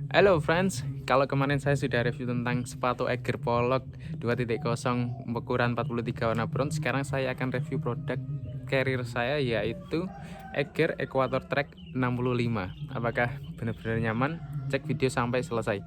Halo friends, kalau kemarin saya sudah review tentang sepatu Eiger Pollock 2.0 ukuran 43 warna bronze, sekarang saya akan review produk carrier saya yaitu Eiger Equator Track 65. Apakah benar-benar nyaman? Cek video sampai selesai.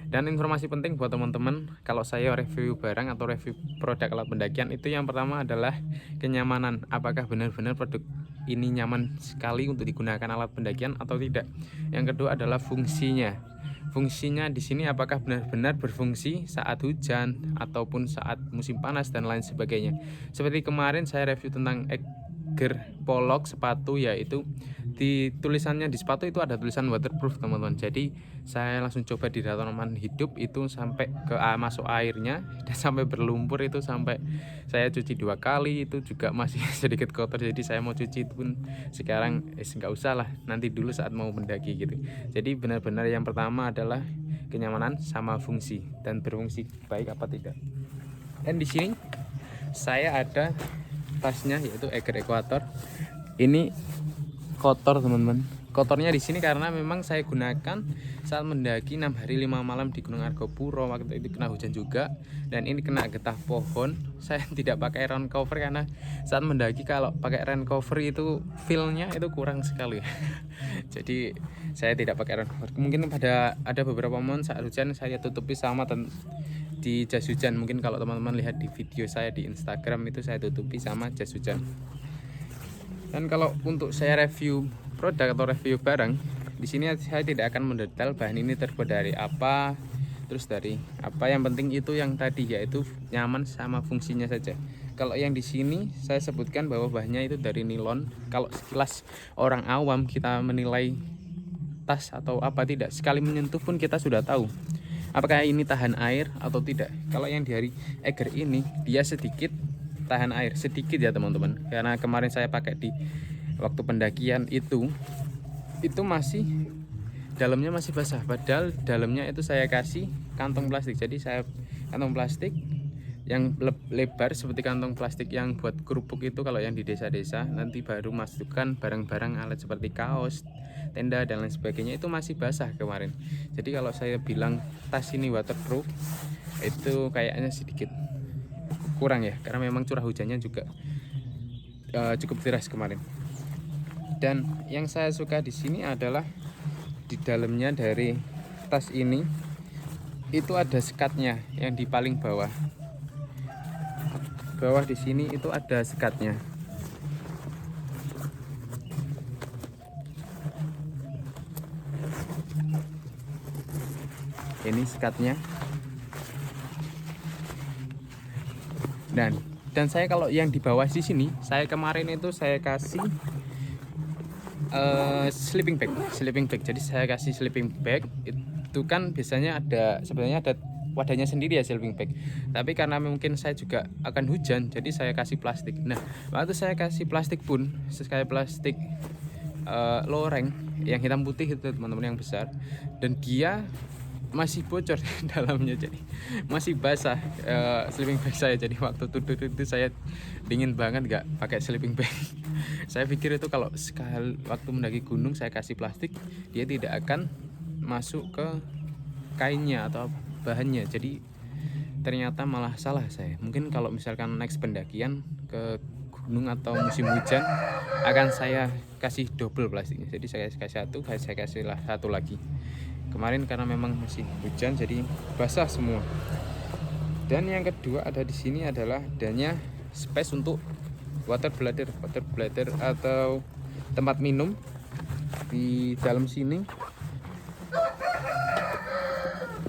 Dan informasi penting buat teman-teman, kalau saya review barang atau review produk alat pendakian itu yang pertama adalah kenyamanan. Apakah benar-benar produk ini nyaman sekali untuk digunakan alat pendakian atau tidak? Yang kedua adalah fungsinya. Fungsinya di sini apakah benar-benar berfungsi saat hujan ataupun saat musim panas dan lain sebagainya. Seperti kemarin saya review tentang Eiger Pollock sepatu, yaitu di tulisannya di sepatu itu ada tulisan waterproof teman-teman. Jadi saya langsung coba di tanaman hidup itu sampai ke masuk airnya dan sampai berlumpur, itu sampai saya cuci 2 kali itu juga masih sedikit kotor. Jadi saya mau cuci itu pun sekarang nggak usah lah, nanti dulu saat mau mendaki gitu. Jadi benar-benar yang pertama adalah kenyamanan sama fungsi, dan berfungsi baik apa tidak. Dan di sini saya ada tasnya yaitu Eiger Equator. Ini kotor teman-teman. Kotornya di sini karena memang saya gunakan saat mendaki 6 hari 5 malam di Gunung Argopuro. Waktu itu kena hujan juga dan ini kena getah pohon. Saya tidak pakai rain cover karena saat mendaki kalau pakai rain cover itu feel-nya itu kurang sekali. Jadi saya tidak pakai rain cover. Mungkin ada beberapa momen saat hujan saya tutupi sama di jas hujan. Mungkin kalau teman-teman lihat di video saya di Instagram itu saya tutupi sama jas hujan. Dan kalau untuk saya review produk atau review barang, di sini saya tidak akan mendetail bahan ini terbuat dari apa, terus dari apa. Yang penting itu yang tadi, yaitu nyaman sama fungsinya saja. Kalau yang di sini saya sebutkan bahwa bahannya itu dari nilon. Kalau sekilas orang awam kita menilai tas atau apa tidak, sekali menyentuh pun kita sudah tahu apakah ini tahan air atau tidak. Kalau yang dari Eiger ini dia sedikit tahan air, sedikit ya teman-teman, karena kemarin saya pakai di waktu pendakian itu masih dalamnya masih basah, padahal dalamnya itu saya kasih kantong plastik. Jadi saya kantong plastik yang lebar seperti kantong plastik yang buat kerupuk itu, kalau yang di desa-desa, nanti baru masukkan barang-barang alat seperti kaos, tenda dan lain sebagainya, itu masih basah kemarin. Jadi kalau saya bilang tas ini waterproof itu kayaknya sedikit kurang ya, karena memang curah hujannya juga cukup deras kemarin. Dan yang saya suka di sini adalah di dalamnya dari tas ini itu ada sekatnya yang di paling bawah. Bawah di sini itu ada sekatnya. Ini sekatnya. Dan saya kalau yang di bawah di sini, saya kemarin itu saya kasih sleeping bag. Jadi saya kasih sleeping bag itu kan biasanya ada, sebenarnya ada wadahnya sendiri ya sleeping bag, tapi karena mungkin saya juga akan hujan jadi saya kasih plastik. Nah waktu saya kasih plastik pun sekali plastik loreng yang hitam putih itu teman-teman, yang besar, dan dia masih bocor di dalamnya, jadi masih basah sleeping bag saya. Jadi waktu tidur itu saya dingin banget nggak pakai sleeping bag. Saya pikir itu kalau sekali waktu mendaki gunung saya kasih plastik, dia tidak akan masuk ke kainnya atau bahannya. Jadi ternyata malah salah saya. Mungkin kalau misalkan next pendakian ke gunung atau musim hujan akan saya kasih double plastiknya. Jadi saya kasih satu, saya kasih satu lagi. Kemarin karena memang masih hujan jadi basah semua. Dan yang kedua ada di sini adalah adanya space untuk water bladder atau tempat minum di dalam sini.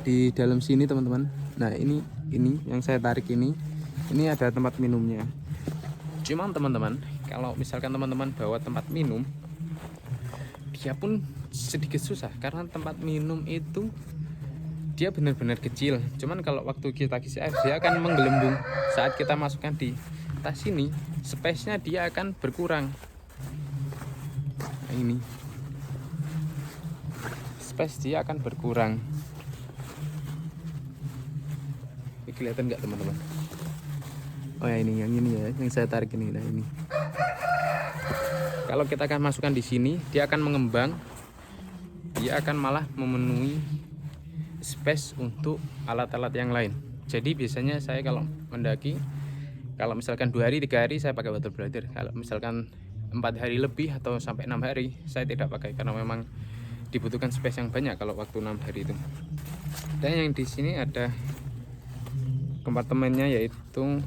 Di dalam sini teman-teman. Nah, ini yang saya tarik ini ada tempat minumnya. Cuman teman-teman, kalau misalkan teman-teman bawa tempat minum, dia pun sedikit susah karena tempat minum itu dia benar-benar kecil. Cuman kalau waktu kita isi air dia akan menggelembung. Saat kita masukkan di tas ini, space-nya dia akan berkurang. Nah, ini space dia akan berkurang. Ini kelihatan nggak teman-teman? Oh ya, ini ya, yang saya tarik ini. Nah ini, kalau kita akan masukkan di sini dia akan mengembang, dia akan malah memenuhi space untuk alat-alat yang lain. Jadi biasanya saya kalau mendaki, kalau misalkan 2 hari 3 hari saya pakai water bladder. Kalau misalkan 4 hari lebih atau sampai 6 hari saya tidak pakai, karena memang dibutuhkan space yang banyak kalau waktu 6 hari itu. Dan yang di sini ada kompartemennya, yaitu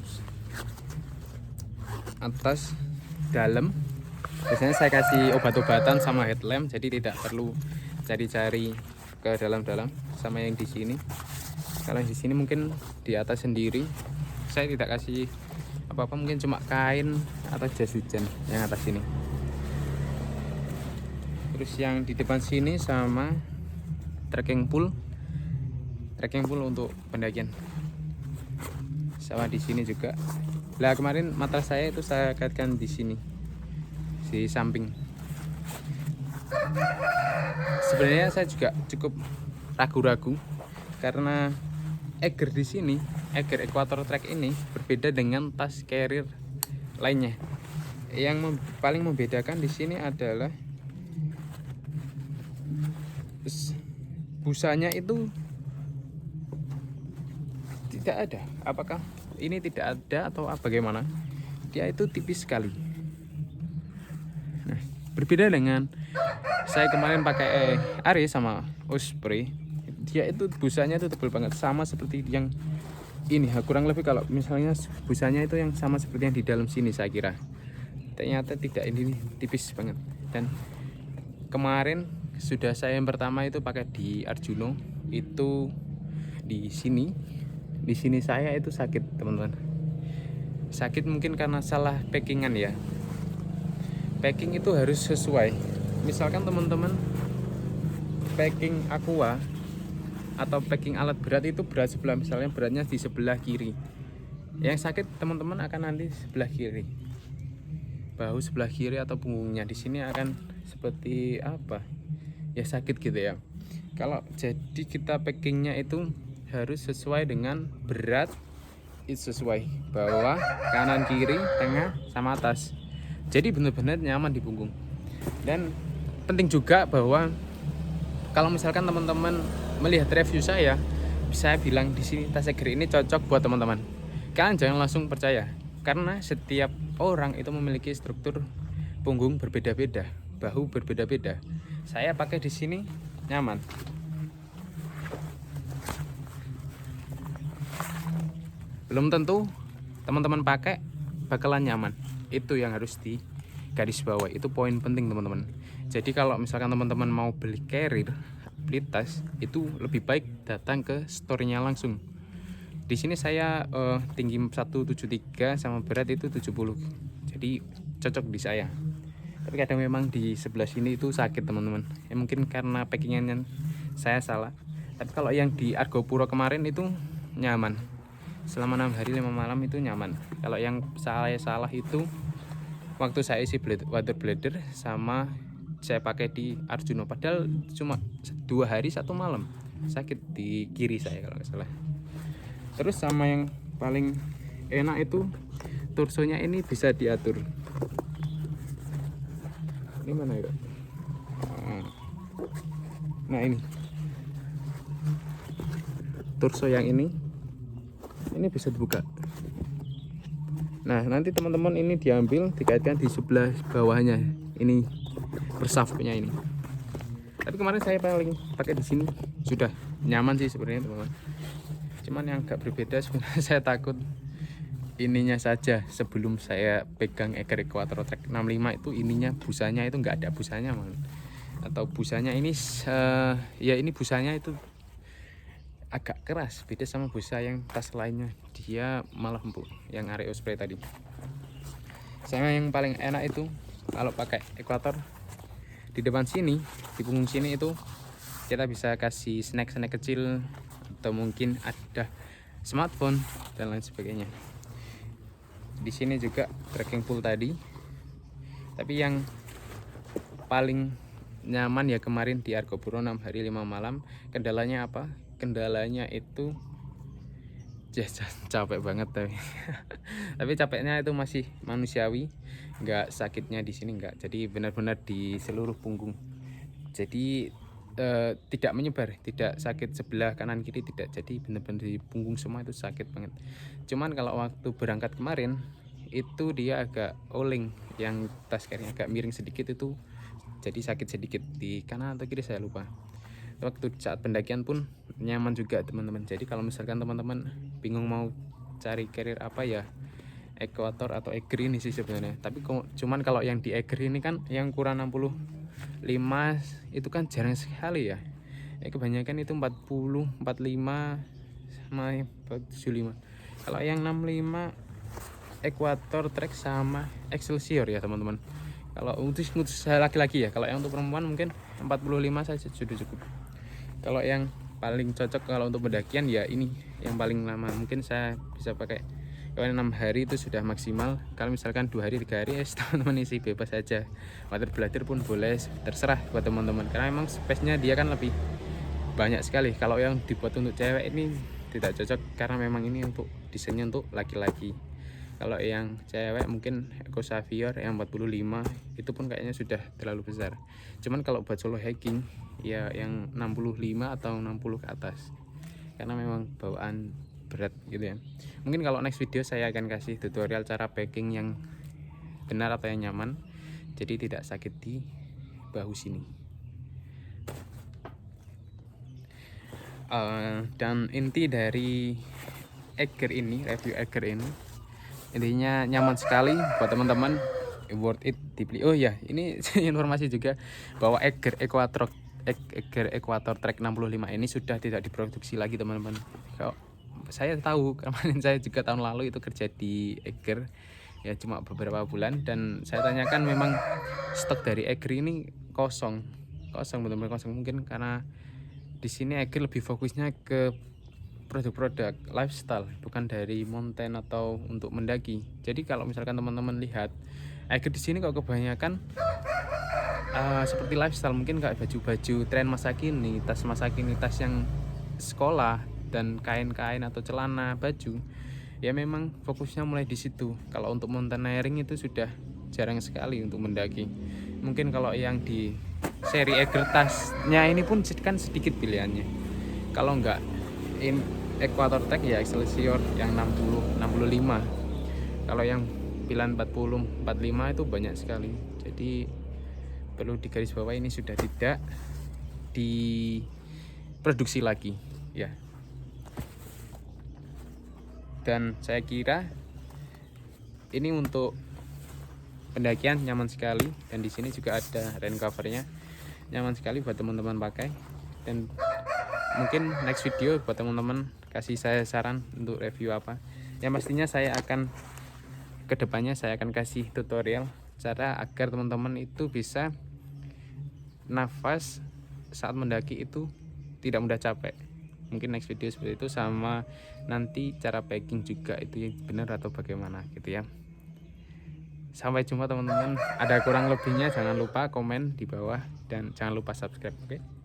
atas, dalam. Biasanya saya kasih obat-obatan sama headlamp, jadi tidak perlu cari-cari ke dalam-dalam. Sama yang di sini, kalau di sini mungkin di atas sendiri saya tidak kasih apa-apa, mungkin cuma kain atau jas hujan yang atas sini. Terus yang di depan sini sama trekking pole untuk pendakian. Sama di sini juga. Lah kemarin mata saya itu saya kaitkan di sini, di samping. Sebenarnya saya juga cukup ragu-ragu karena Eiger di sini, Eiger Equator Trek ini berbeda dengan tas carrier lainnya. Yang paling membedakan di sini adalah busanya itu tidak ada. Apakah ini tidak ada atau bagaimana? Dia itu tipis sekali. Nah, berbeda dengan saya kemarin pakai Ares sama Osprey. Dia itu busanya itu tebal banget, sama seperti yang ini. Kurang lebih kalau misalnya busanya itu yang sama seperti yang di dalam sini saya kira. Ternyata tidak, ini tipis banget. Dan kemarin sudah saya yang pertama itu pakai di Arjuno, itu di sini saya itu sakit, teman-teman. Sakit mungkin karena salah packingan ya. Packing itu harus sesuai. Misalkan teman-teman packing aqua atau packing alat berat itu berat sebelah, misalnya beratnya di sebelah kiri. Yang sakit teman-teman akan nanti sebelah kiri, bahu sebelah kiri atau punggungnya. Di sini akan seperti apa? Ya sakit gitu ya. Kalau jadi kita packingnya itu harus sesuai dengan berat, itu sesuai bawah, kanan, kiri, tengah, sama atas. Jadi benar-benar nyaman di punggung. Dan penting juga bahwa kalau misalkan teman-teman melihat review saya bilang di sini tas Eiger ini cocok buat teman-teman. Kalian jangan langsung percaya, karena setiap orang itu memiliki struktur punggung berbeda-beda, bahu berbeda-beda. Saya pakai di sini nyaman. Belum tentu teman-teman pakai bakalan nyaman. Itu yang harus di garis bawah, itu poin penting teman-teman. Jadi kalau misalkan teman-teman mau beli carrier, beli tas, itu lebih baik datang ke store-nya langsung. Di sini saya tinggi 173 sama berat itu 70. Jadi cocok di saya. Tapi kadang memang di sebelah sini itu sakit teman-teman. Ya mungkin karena packingannya saya salah. Tapi kalau yang di Argopuro kemarin itu nyaman. Selama 6 hari 5 malam itu nyaman. Kalau yang saya salah itu waktu saya isi water bladder sama saya pakai di Arjuno, padahal cuma 2 hari 1 malam sakit di kiri saya kalau nggak salah. Terus sama yang paling enak itu torsonya ini bisa diatur. Ini mana ya? Nah ini torso yang ini bisa dibuka. Nah nanti teman-teman ini diambil, dikaitkan di sebelah bawahnya, ini bersafnya ini. Tapi kemarin saya paling pakai di sini, sudah nyaman sih sebenarnya teman-teman. Cuman yang agak berbeda sebenarnya saya takut ininya saja. Sebelum saya pegang Eiger Equator Trek 65 itu ininya busanya itu nggak ada busanya malah. Atau busanya ini ya ini busanya itu agak keras, beda sama busa yang tas lainnya, dia malah empuk yang Ares Osprey tadi. Sama yang paling enak itu kalau pakai Equator, di depan sini, di punggung sini itu kita bisa kasih snack-snack kecil atau mungkin ada smartphone dan lain sebagainya. Di sini juga trekking pole tadi. Tapi yang paling nyaman ya kemarin di Argopuro 6 hari 5 malam. Kendalanya apa? Kendalanya itu capek banget tapi capeknya itu masih manusiawi, nggak sakitnya di sini nggak. Jadi benar-benar di seluruh punggung. Jadi tidak menyebar, tidak sakit sebelah kanan kiri, tidak, jadi benar-benar di punggung semua itu sakit banget. Cuman kalau waktu berangkat kemarin itu dia agak oleng, yang tas carry agak miring sedikit itu, jadi sakit sedikit di kanan atau kiri saya lupa. Waktu saat pendakian pun nyaman juga teman-teman. Jadi kalau misalkan teman-teman bingung mau cari carrier apa ya, Equator atau Eiger ini sih sebenarnya. Tapi cuman kalau yang di Eiger ini kan yang ukuran 65 itu kan jarang sekali ya. Kebanyakan itu 40, 45 sama 75. Kalau yang 65 Equator Trek sama Excelsior ya teman-teman. Kalau untuk saya laki-laki ya, kalau yang untuk perempuan mungkin 45 saja sudah cukup. Kalau yang paling cocok kalau untuk pendakian ya ini yang paling lama, mungkin saya bisa pakai kalau 6 hari itu sudah maksimal. Kalau misalkan 2 hari 3 hari teman-teman isi bebas saja, water bladder pun boleh, terserah buat teman-teman, karena memang space-nya dia kan lebih banyak sekali. Kalau yang dibuat untuk cewek ini tidak cocok karena memang ini untuk desainnya untuk laki-laki. Kalau yang cewek mungkin Eco Savior yang 45 itu pun kayaknya sudah terlalu besar. Cuman kalau buat solo hiking ya yang 65 atau 60 ke atas, karena memang bawaan berat gitu ya. Mungkin kalau next video saya akan kasih tutorial cara packing yang benar atau yang nyaman, jadi tidak sakit di bahu sini. Dan inti dari Eiger ini, review Eiger ini, intinya nyaman sekali buat teman-teman, worth it dibeli. Oh ya, ini informasi juga bahwa Eiger Equator Trek 65 ini sudah tidak diproduksi lagi teman-teman. Saya tahu kemarin saya juga tahun lalu itu kerja di Eiger ya, cuma beberapa bulan, dan saya tanyakan memang stok dari Eiger ini kosong benar-benar kosong. Mungkin karena di sini Eiger lebih fokusnya ke produk-produk lifestyle, bukan dari mountain atau untuk mendaki. Jadi kalau misalkan teman-teman lihat Eiger di sini kok kebanyakan seperti lifestyle, mungkin kayak baju-baju tren masa kini, tas masa kini, tas yang sekolah, dan kain-kain atau celana baju. Ya memang fokusnya mulai di situ. Kalau untuk mountaineering itu sudah jarang sekali untuk mendaki. Mungkin kalau yang di seri Eiger tasnya ini pun kan sedikit pilihannya. Kalau enggak Equator Trek ya Excelsior yang 60, 65. Kalau yang pilihan 40, 45 itu banyak sekali. Jadi perlu digarisbawahi ini sudah tidak diproduksi lagi ya. Dan saya kira ini untuk pendakian nyaman sekali, dan di sini juga ada rain covernya, nyaman sekali buat teman-teman pakai. Dan mungkin next video buat teman-teman kasih saya saran untuk review apa. Yang pastinya saya akan kedepannya saya akan kasih tutorial cara agar teman-teman itu bisa nafas saat mendaki itu tidak mudah capek. Mungkin next video seperti itu, sama nanti cara packing juga itu yang benar atau bagaimana gitu ya. Sampai jumpa teman-teman. Ada kurang lebihnya jangan lupa komen di bawah dan jangan lupa subscribe, oke?